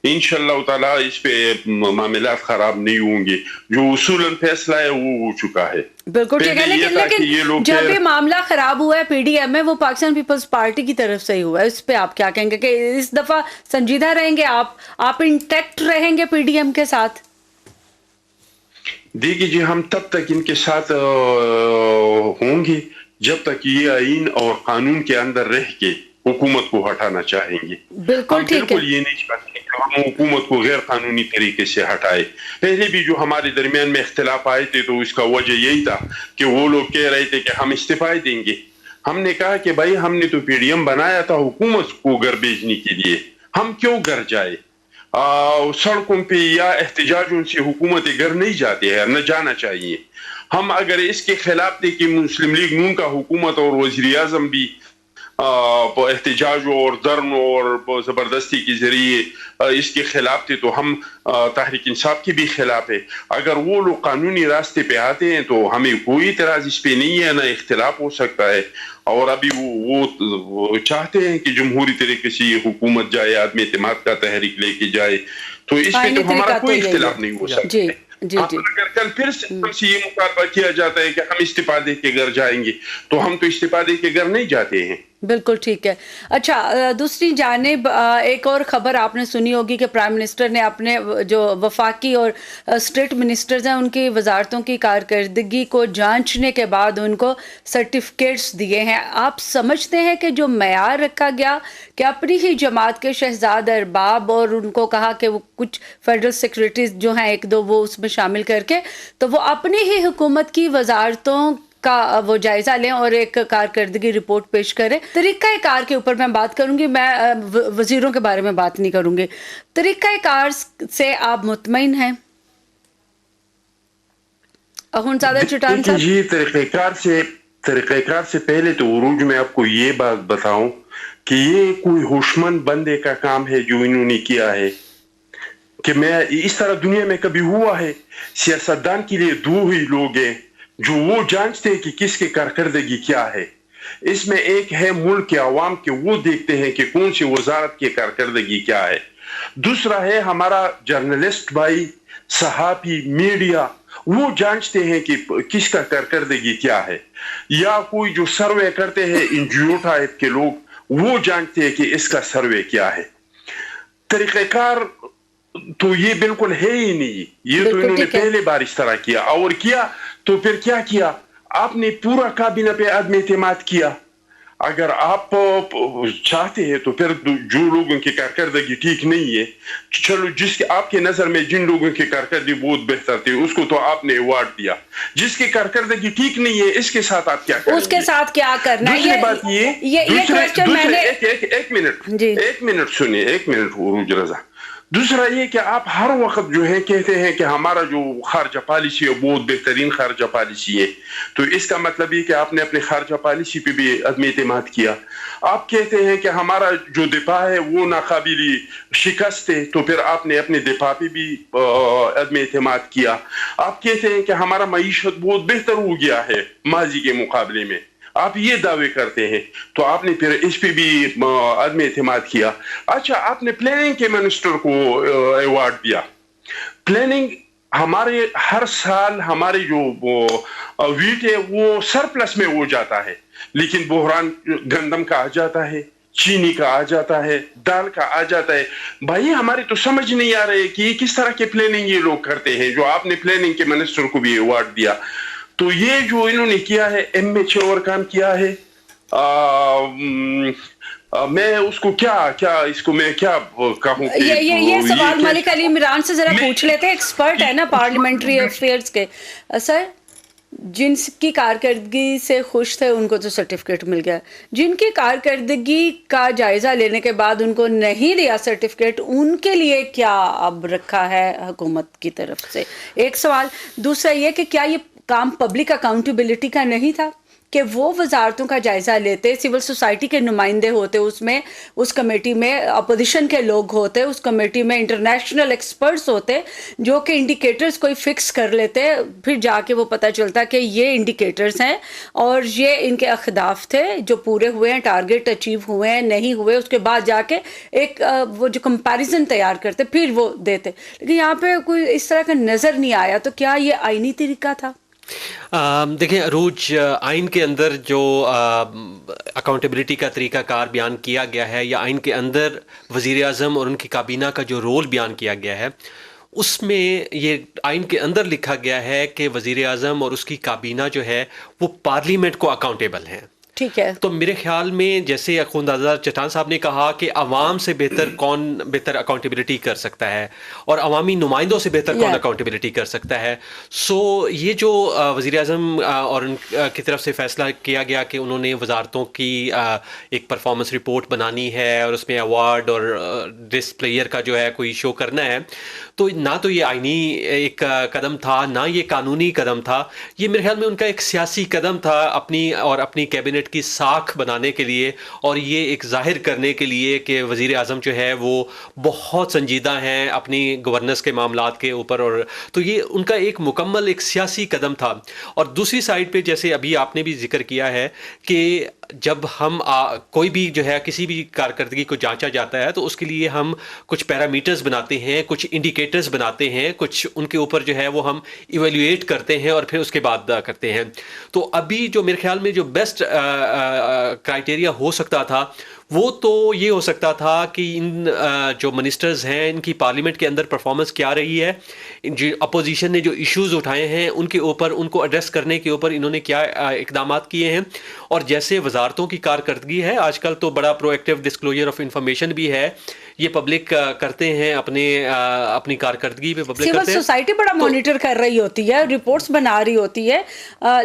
انشاءاللہ تعالیٰ اس پہ معاملات خراب نہیں ہوں گے. جو اصولاً فیصلہ ہے وہ ہو چکا ہے. بالکل ٹھیک ہے، لیکن جب یہ معاملہ خراب ہوا ہے پی ڈی ایم میں، وہ پاکستان پیپلز پارٹی کی طرف سے ہی ہوا ہے، اس پہ آپ کیا کہیں گے کہ اس دفعہ سنجیدہ رہیں گے آپ انٹیکٹ رہیں گے پی ڈی ایم کے ساتھ؟ دیکھیے جی، ہم تب تک ان کے ساتھ ہوں گے جب تک یہ آئین اور قانون کے اندر رہ کے حکومت کو ہٹانا چاہیں گے. بالکل ٹھیک ہے، بالکل یہ نہیں چاہتے کہ ہم حکومت کو غیر قانونی طریقے سے ہٹائے. پہلے بھی جو ہمارے درمیان میں اختلاف آئے تھے تو اس کا وجہ یہی تھا کہ وہ لوگ کہہ رہے تھے کہ ہم استعفا دیں گے. ہم نے کہا کہ بھائی ہم نے تو پی ڈی ایم بنایا تھا حکومت کو گھر بھیجنے کے لیے، ہم کیوں گھر جائے؟ سڑکوں پہ یا احتجاجوں سے حکومت گھر نہیں جاتے ہیں، نہ جانا چاہیے. ہم اگر اس کے خلاف تھے کہ مسلم لیگ نون کا حکومت اور وزیر اعظم بھی احتجاج اور دھرنوں اور زبردستی کے ذریعے اس کے خلاف تھے، تو ہم تحریک انصاف کے بھی خلاف ہے. اگر وہ لوگ قانونی راستے پہ آتے ہیں تو ہمیں کوئی اعتراض اس پہ نہیں ہے، نہ اختلاف ہو سکتا ہے. اور ابھی وہ چاہتے ہیں کہ جمہوری طریقے سے یہ حکومت جائے، عدم اعتماد کا تحریک لے کے جائے، تو اس پہ تو ہمارا کوئی اختلاف نہیں ہو سکتا. जी, जी। अगर कल फिर से हमसे ये मुतालबा किया जाता है कि हम इस्तीफा दे के घर जाएंगे, तो हम तो इस्तीफा दे के घर नहीं जाते हैं। बिल्कुल ठीक है। अच्छा, दूसरी जानिब एक और ख़बर आपने सुनी होगी कि प्राइम मिनिस्टर ने अपने जो वफाकी और स्टेट मिनिस्टर्स हैं उनकी वजारतों की कारकर्दगी को जांचने के बाद उनको सर्टिफिकेट्स दिए हैं। आप समझते हैं कि जो मयार रखा गया कि अपनी ही जमात के शहजाद अरबाब, और उनको कहा कि वो कुछ फेडरल सेक्रेटरीज जो हैं एक दो वो उसमें शामिल करके तो वो अपनी ही हुकूमत की वजारतों का वो जायजा लें और एक कारकर्दगी रिपोर्ट पेश करें। तरीक़ा कार के ऊपर मैं बात करूंगी, मैं वजीरों के बारे में बात नहीं करूंगी। तरीक़ा कार से आप मुतमईन हैं? अखुंज़ादा चट्टान साहब जी, तरीक़ेकार से पहले तो उरूज में आपको ये बात बताऊं कि ये कोई होशमंद बंदे का काम है जो इन्होंने किया है, कि मैं इस तरह दुनिया में कभी हुआ है? सियासतदान के लिए दो ही लोग हैं जो वो जानते हैं कि किसकी कारकर्दगी क्या है। इसमें एक है मुल्क के अवाम के, वो देखते हैं कि कौन सी वजारत की कारकर्दगी क्या है। दूसरा है हमारा जर्नलिस्ट भाई, सहाफी, मीडिया, वो जानते हैं कि किसका कारकर्दगी क्या है। या कोई जो सर्वे करते हैं एनजीओ टाइप के लोग, वो जानते हैं कि इसका सर्वे क्या है। तरीक़ेकार तो ये बिल्कुल है ही नहीं। ये तो इन्होंने पहले बार इस तरह किया, और किया तो फिर क्या किया? आपने पूरा काबीना पे आदमी एतमाद किया। अगर आप चाहते हैं तो फिर जो लोगों की कारकर्दगी ठीक नहीं है, चलो जिसके आपके नजर में जिन लोगों की कारकर्दगी बहुत बेहतर थी उसको तो आपने अवार्ड दिया। जिसकी कारकर्दगी ठीक नहीं है, इसके साथ आप क्या करेंगे? उसके साथ क्या करना है? दूसरी बात ये क्वेश्चन मैंने एक मिनट सुनिए, एक मिनट उरूज रजा। दूसरा ये कि आप हर वक्त जो है कहते हैं कि हमारा जो खारजा पॉलिसी है बहुत बेहतरीन खारजा पॉलिसी है, तो इसका मतलब ये कि आपने अपने खारजा पॉलिसी पे भी अदम एतमाद किया। आप कहते हैं कि हमारा जो दिफा है वो नाकाबिली शिकस्त है, तो फिर आपने अपने दिफा पे भी अदम एतमाद किया। आप कहते हैं कि हमारा मईशत बहुत बेहतर हो गया है माजी के मुकाबले में, आप ये दावे करते हैं, तो आपने फिर इस पे भी अदम एतमाद किया। अच्छा, आपने प्लानिंग के मिनिस्टर को अवार्ड दिया। प्लानिंग हमारे हर साल हमारे जो वीट है वो सरप्लस में हो जाता है, लेकिन बहरान गंदम का आ जाता है, चीनी का आ जाता है, दाल का आ जाता है। भाई हमारे तो समझ नहीं आ रहे कि किस तरह के प्लानिंग ये लोग करते हैं, जो आपने प्लानिंग के मिनिस्टर को भी अवार्ड दिया। तो ये जो इन्होंने किया है, इमेच्योर काम किया है। मैं उसको इसको मैं क्या कहूँ? ये सवाल मलिक अली इमरान से जरा पूछ लेते हैं, एक्सपर्ट है ना पार्लियामेंट्री अफेयर्स के। सर, जिनकी कारकर्दगी से खुश थे उनको तो सर्टिफिकेट मिल गया, जिनकी कारकर्दगी का जायजा लेने के बाद उनको नहीं दिया सर्टिफिकेट, उनके लिए क्या अब रखा है हुकूमत की तरफ से? एक सवाल। दूसरा ये कि क्या ये काम पब्लिक अकाउंटेबिलिटी का नहीं था कि वो वजारतों का जायजा लेते, सिविल सोसाइटी के नुमाइंदे होते उसमें, उस कमेटी में अपोजिशन के लोग होते, उस कमेटी में इंटरनेशनल एक्सपर्ट्स होते जो कि इंडिकेटर्स कोई फिक्स कर लेते, फिर जाके वो पता चलता कि ये इंडिकेटर्स हैं और ये इनके अहदाफ थे जो पूरे हुए हैं, टारगेट अचीव हुए हैं, नहीं हुए, उसके बाद जाके एक वो जो कंपैरिजन तैयार करते फिर वो देते। लेकिन यहाँ पे कोई इस तरह का नज़र नहीं आया, तो क्या ये आईनी तरीका था? देखिए अरूज, आइन के अंदर जो अकाउंटेबिलिटी का तरीका कार बयान किया गया है, या आइन के अंदर वज़ीर आज़म और उनकी काबीना का जो रोल बयान किया गया है, उसमें ये आइन के अंदर लिखा गया है कि वज़ीर आज़म और उसकी काबीना जो है वो पार्लियामेंट को अकाउंटेबल हैं। ठीक है। तो मेरे ख्याल में जैसे अखुंदाज़ा चट्टान साहब ने कहा कि अवाम से बेहतर कौन बेहतर अकाउंटेबिलिटी कर सकता है और अवामी नुमाइंदों से बेहतर कौन अकाउंटेबिलिटी कर सकता है। सो ये जो वज़ीर आज़म और उनकी तरफ से फ़ैसला किया गया कि उन्होंने वजारतों की एक परफॉर्मेंस रिपोर्ट बनानी है और उसमें अवार्ड और बेस्ट प्लेयर का जो है कोई शो करना है, तो ना तो ये आइनी एक कदम था, ना ये कानूनी कदम था। ये मेरे ख्याल में उनका एक सियासी कदम था अपनी कैबिनेट की साख बनाने के लिए, और ये एक जाहिर करने के लिए कि वज़ीर आज़म जो है वो बहुत संजीदा हैं अपनी गवर्नेंस के मामलात के ऊपर, और तो ये उनका एक मुकम्मल एक सियासी कदम था। और दूसरी साइड पे जैसे अभी आपने भी जिक्र किया है कि جب ہم کوئی بھی جو ہے کسی بھی کارکردگی کو جانچا جاتا ہے تو اس کے لیے ہم کچھ پیرامیٹرز بناتے ہیں, کچھ انڈیکیٹرز بناتے ہیں, کچھ ان کے اوپر جو ہے وہ ہم ایویلویٹ کرتے ہیں اور پھر اس کے بعد کرتے ہیں. تو ابھی جو میرے خیال میں جو بیسٹ کرائٹیریا ہو سکتا تھا وہ تو یہ ہو سکتا تھا کہ ان جو منسٹرز ہیں ان کی پارلیمنٹ کے اندر پرفارمنس کیا رہی ہے, جو اپوزیشن نے جو ایشوز اٹھائے ہیں ان کے اوپر, ان کو ایڈریس کرنے کے اوپر انہوں نے کیا اقدامات کیے ہیں. اور جیسے وزارتوں کی کارکردگی ہے, آج کل تو بڑا پرو ایکٹیو ڈسکلوجر آف انفارمیشن بھی ہے, یہ پبلک کرتے ہیں اپنی کارکردگی پہ پبلک کرتے ہیں. سول سوسائٹی بڑا مانیٹر کر رہی ہوتی ہے, رپورٹس بنا رہی ہوتی ہے,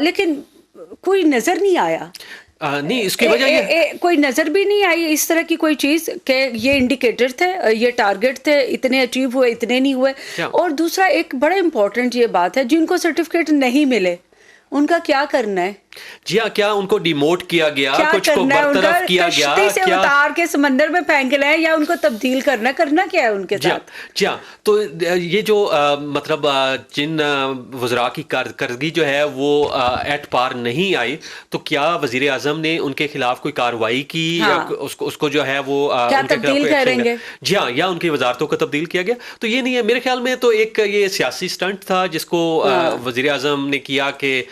لیکن کوئی نظر نہیں آیا. نہیں, اس کی وجہ یہ کوئی نظر بھی نہیں آئی اس طرح کی کوئی چیز کہ یہ انڈیکیٹر تھے, یہ ٹارگٹ تھے, اتنے اچیو ہوئے, اتنے نہیں ہوئے. اور دوسرا ایک بڑا امپورٹنٹ یہ بات ہے, جن کو سرٹیفکیٹ نہیں ملے ان کا کیا کرنا ہے؟ جی ہاں, کیا ان کو ڈیموٹ کیا گیا, کچھ کو برطرف کیا گیا, کشتی سے اتار کے سمندر میں پھینک لیں, یا ان کو تبدیل کرنا کیا ہے ان کے ساتھ؟ جی ہاں, تو یہ جو مطلب جن وزراء کی کارکردگی جو ہے وہ ایٹ پار نہیں آئی, تو کیا وزیر اعظم نے ان کے خلاف کوئی کارروائی کی, اس کو جو ہے وہ کیا تبدیل کریں گے؟ جی ہاں, یا ان کی وزارتوں کو تبدیل کیا گیا؟ تو یہ نہیں ہے میرے خیال میں, تو ایک یہ سیاسی سٹنٹ تھا جس کو وزیر اعظم نے کیا کہ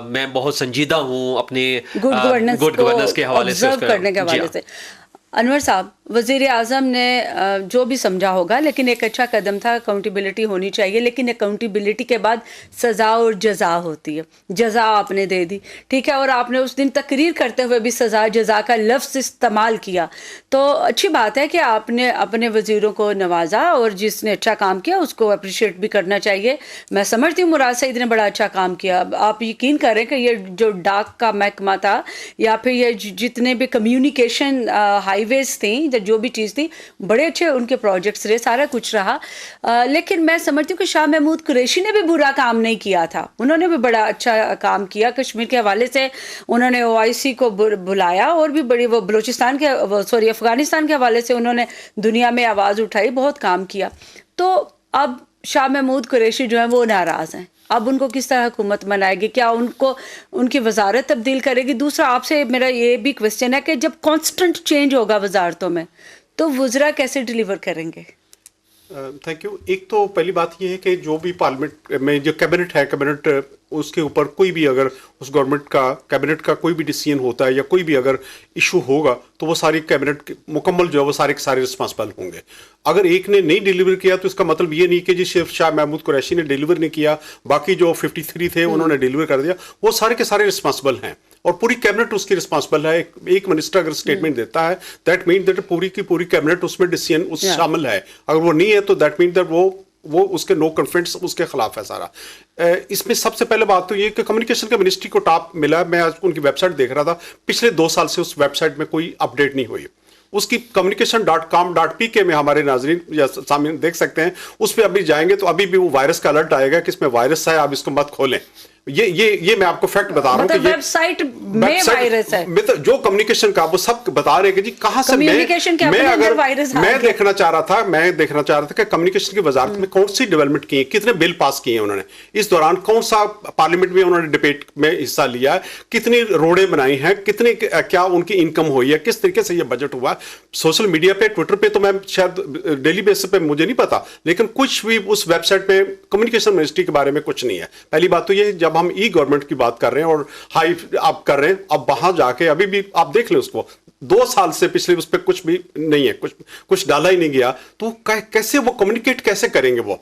میں بہت سنجیدہ ہوں اپنے گڈ گورننس کے حوالے سے, کرنے کے حوالے سے. انور صاحب, وزیر اعظم نے جو بھی سمجھا ہوگا, لیکن ایک اچھا قدم تھا, اکاؤنٹیبلٹی ہونی چاہیے, لیکن اکاؤنٹیبلٹی کے بعد سزا اور جزا ہوتی ہے. جزا آپ نے دے دی, ٹھیک ہے, اور آپ نے اس دن تقریر کرتے ہوئے بھی سزا جزا کا لفظ استعمال کیا, تو اچھی بات ہے کہ آپ نے اپنے وزیروں کو نوازا, اور جس نے اچھا کام کیا اس کو اپریشیٹ بھی کرنا چاہیے. میں سمجھتی ہوں مراد سعید نے بڑا اچھا کام کیا. آپ یقین کریں کہ یہ جو ڈاک کا محکمہ تھا, یا پھر یہ جتنے بھی کمیونیکیشن ہائی ویز تھیں, جو بھی چیز تھی, بڑے اچھے ان کے پروجیکٹس رہے, سارا کچھ رہا. لیکن میں سمجھتی ہوں کہ شاہ محمود قریشی نے بھی برا کام نہیں کیا تھا, انہوں نے بھی بڑا اچھا کام کیا. کشمیر کے حوالے سے انہوں نے OIC کو بلایا, اور بھی بڑی وہ بلوچستان کے افغانستان کے حوالے سے انہوں نے دنیا میں آواز اٹھائی, بہت کام کیا. تو اب شاہ محمود قریشی جو ہیں وہ ناراض ہیں, اب ان کو کس طرح حکومت بنائے گی؟ کیا ان کی وزارت تبدیل کرے گی؟ دوسرا آپ سے میرا یہ بھی کوشچن ہے کہ جب کانسٹنٹ چینج ہوگا وزارتوں میں تو وزراء کیسے ڈیلیور کریں گے؟ Thank you. ایک تو پہلی بات یہ ہے کہ جو بھی پارلیمنٹ میں جو کیبنٹ ہے, کیبنٹ اس کے اوپر کوئی بھی اگر اس گورنمنٹ کا کیبنٹ کا کوئی بھی ڈیسیژن ہوتا ہے یا کوئی بھی اگر ایشو ہوگا تو وہ ساری کیبنٹ مکمل جو ہے وہ سارے کے سارے رسپانسبل ہوں گے. اگر ایک نے نہیں ڈیلیور کیا تو اس کا مطلب یہ نہیں کہ جی صرف شاہ محمود قریشی نے ڈیلیور نہیں کیا, باقی جو 53 تھے انہوں نے ڈیلیور کر دیا, وہ سارے کے سارے رسپانسبل ہیں, اور پوری کیبنٹ اس کی رسپانسبل ہے. ایک منسٹر اگر اسٹیٹمنٹ دیتا ہے دیٹ مین دیٹ پوری کی پوری کیبنٹ اس میں ڈیسیژن اس شامل ہے. اگر وہ نہیں ہے تو دیٹ مین دیٹ وہ اس کے نو کنفیڈنس اس کے خلاف ہے سارا. اس میں سب سے پہلے بات تو یہ کہ کمیونیکیشن کا منسٹری کو ٹاپ ملا. میں آج ان کی ویب سائٹ دیکھ رہا تھا, پچھلے 2 سال سے اس ویب سائٹ میں کوئی اپڈیٹ نہیں ہوئی. اس کی communication.com.pk میں ہمارے ناظرین یا سامعین دیکھ سکتے ہیں, اس پہ ابھی جائیں گے تو ابھی بھی وہ وائرس کا الرٹ آئے گا کہ اس میں وائرس ہے, آپ اس کو مت کھولیں. یہ میں آپ کو فیکٹ بتا رہا ہوں کہ ویب سائٹ میں وائرس ہے, جو کمیونیکیشن کا وہ سب بتا رہے کہ جی کہاں سے میں دیکھنا چاہ رہا تھا کہ کمیونیکیشن کی وزارت میں کون سی ڈیولپمنٹ کی ہے, کتنے بل پاس کیے ہیں انہوں نے اس دوران, کون سا پارلیمنٹ میں انہوں نے ڈبیٹ میں حصہ لیا ہے, کتنی روڈیں بنائی ہیں, کتنے کیا ان کی انکم ہوئی ہے, کس طریقے سے یہ بجٹ ہوا. سوشل میڈیا پہ ٹویٹر پہ تو میں شاید ڈیلی بیسس پہ مجھے نہیں پتا, لیکن کچھ بھی اس ویب سائٹ پہ کمیونیکیشن منسٹری کے بارے میں کچھ نہیں ہے. پہلی بات تو یہ جب ہم ای گورنمنٹ کی بات کر رہے ہیں اور ہائی آپ کر رہے ہیں, اب وہاں جا کے ابھی بھی آپ دیکھ لیں اس کو 2 سال سے پچھلے اس پہ کچھ بھی نہیں ہے, کچھ ڈالا ہی نہیں گیا, تو کیسے وہ کمیونیکیٹ کیسے کریں گے وہ.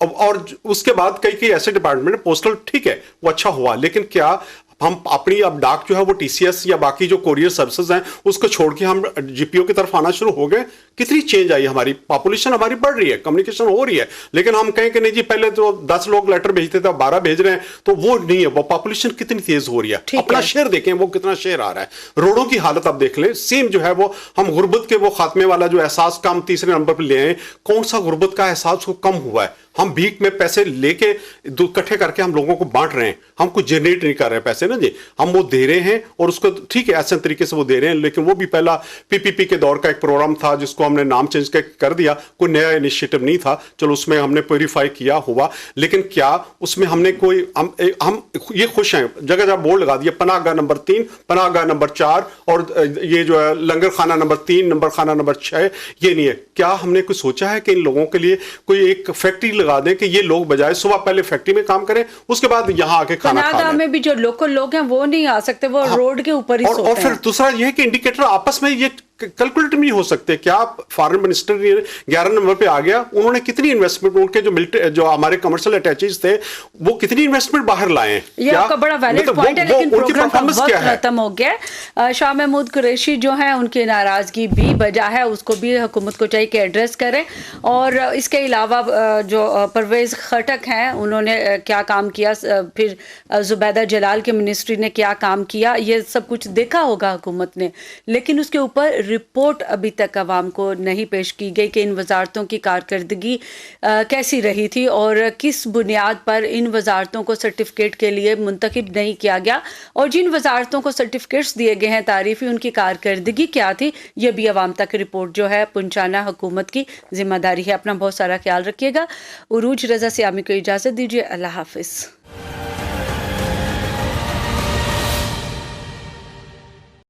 اور اس کے بعد کئی ایسے ڈپارٹمنٹ پوسٹل ٹھیک ہے وہ اچھا ہوا, لیکن کیا ہم اپنی اب ڈاک جو ہے وہ TCS یا باقی جو کوریئر سروسز ہیں اس کو چھوڑ کے ہم GPO کی طرف آنا شروع ہو گئے؟ کتنی چینج آئی, ہماری پاپولیشن ہماری بڑھ رہی ہے, کمیونیکیشن ہو رہی ہے, لیکن ہم کہیں کہ نہیں جی پہلے تو 10 لوگ لیٹر بھیجتے تھے 12 بھیج رہے ہیں, تو وہ نہیں ہے. وہ پاپولیشن کتنی تیز ہو رہی ہے, اپنا شیئر دیکھیں وہ کتنا شیئر آ رہا ہے. روڈوں کی حالت آپ دیکھ لیں, سیم جو ہے وہ ہم غربت کے وہ خاتمے والا جو احساس کا ہم تیسرے نمبر پہ لے آئے, کون سا غربت کا احساس کو کم ہوا ہے. ہم بھیک میں پیسے لے کے اکٹھے کر کے ہم لوگوں کو بانٹ رہے ہیں, ہم کچھ جنریٹ نہیں کر رہے ہیں پیسے نا جی, ہم وہ دے رہے ہیں اور اس کو ٹھیک ہے ایسے طریقے سے وہ دے رہے ہیں, لیکن وہ بھی پہلا PPP کے دور کا ایک پروگرام تھا جس کو उसको हमने नाम चेंज कर दिया, कोई नया इनिशिएटिव नहीं था, चलो उसमें हमने प्योरीफाई किया हुआ, लेकिन क्या उसमें हमने कोई हम ये खुश हैं जगह जगह बोर्ड लगा दिया, पनाहगाह नंबर 3, पनाहगाह नंबर 4 और ये जो है लंगर खाना नंबर 3, नंबर खाना नंबर 6, ये नहीं है। क्या हमने कुछ सोचा है कि इन लोगों के लिए कोई एक फैक्ट्री लगा दें कि ये लोग बजाय सुबह पहले फैक्ट्री में काम करें, उसके बाद यहाँ आके खाना खा पनाहगाह लें। में भी जो लोकल लोग हैं वो नहीं आ सकते, वो रोड के ऊपर ही और सोते फिर हैं। दूसरा ये है कि इंडिकेटर आपस में ये कैलकुलेट नहीं हो सकते। क्या फॉरेन मिनिस्टर 11 नंबर पे आ गया, उन्होंने कितनी इन्वेस्टमेंट, उनके जो मिलिट्री जो हमारे कमर्शियल अटैचीज थे वो कितनी इन्वेस्टमेंट बाहर लाए हैं? ये आपका बड़ा वैलिड पॉइंट है, लेकिन प्रोग्राम का वक्त खत्म हो गया। शाह महमूद कुरैशी जो है उनकी नाराजगी भी वजह है, उसको भी हुकूमत को चाहिए कि एड्रेस करें। और इसके अलावा जो परवेज खटक हैं उन्होंने क्या काम किया, फिर जुबैदा जलाल के मिनिस्ट्री ने क्या काम किया, ये सब कुछ देखा होगा हुकूमत ने, लेकिन उसके ऊपर रिपोर्ट अभी तक अवाम को नहीं पेश की गई कि इन वजारतों की कारकर्दगी कैसी रही थी और किस बुनियाद पर इन वजारतों को सर्टिफिकेट के लिए मुंतखब नहीं किया गया, और जिन वजारतों को सर्टिफिकेट्स दिए गए हैं तारीफी, उनकी कारकर्दगी क्या थी, ये भी अवाम तक रिपोर्ट जो है पहुंचाना हुकूमत की जिम्मेदारी है। अपना बहुत सारा ख्याल रखिएगा। उरूज रज़ा सियामी को इजाज़त दीजिए। अल्लाह हाफिज़।